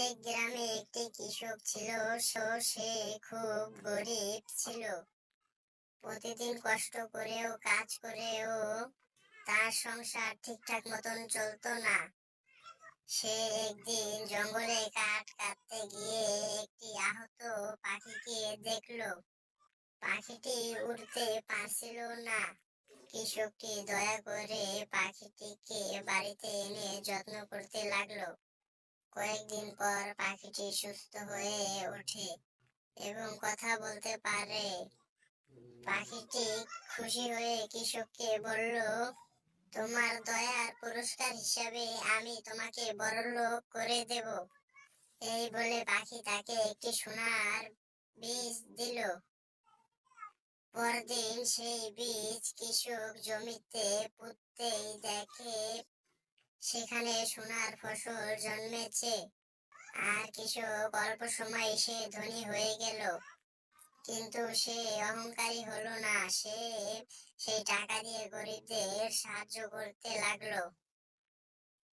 এক গ্রামে একটি কৃষক ছিল। সে খুব গরিব ছিল। প্রতিদিন কষ্ট করেও কাজ করেও তার সংসার ঠিকঠাক মতন চলতো না। সে একদিন জঙ্গলে কাঠ কাটতে গিয়ে একটি আহত পাখিকে দেখলো। পাখিটি উড়তে পারছিল না। কৃষকটি দয়া করে পাখিটিকে বাড়িতে এনে যত্ন করতে লাগলো। কয়েকদিন পর পাখিটি সুস্থ হয়ে ওঠে এবং কথা বলতে পারে। পাখিটি খুশি হয়ে কৃষককে বলল, তোমার দয়ার পুরস্কার হিসাবে আমি তোমাকে বড়লোক করে দেব। এই বলে পাখি তাকে একটি সোনার বীজ দিল। পরদিন সেই বীজ কৃষক জমিতে পুঁততেই দেখে সেখানে সোনার ফসল জন্মেছে। আর কৃষক অল্প সময় সে ধনী হয়ে গেল। কিন্তু সে অহংকারী হলো না। সে সেই টাকা দিয়ে গরিবদের সাহায্য করতে লাগলো।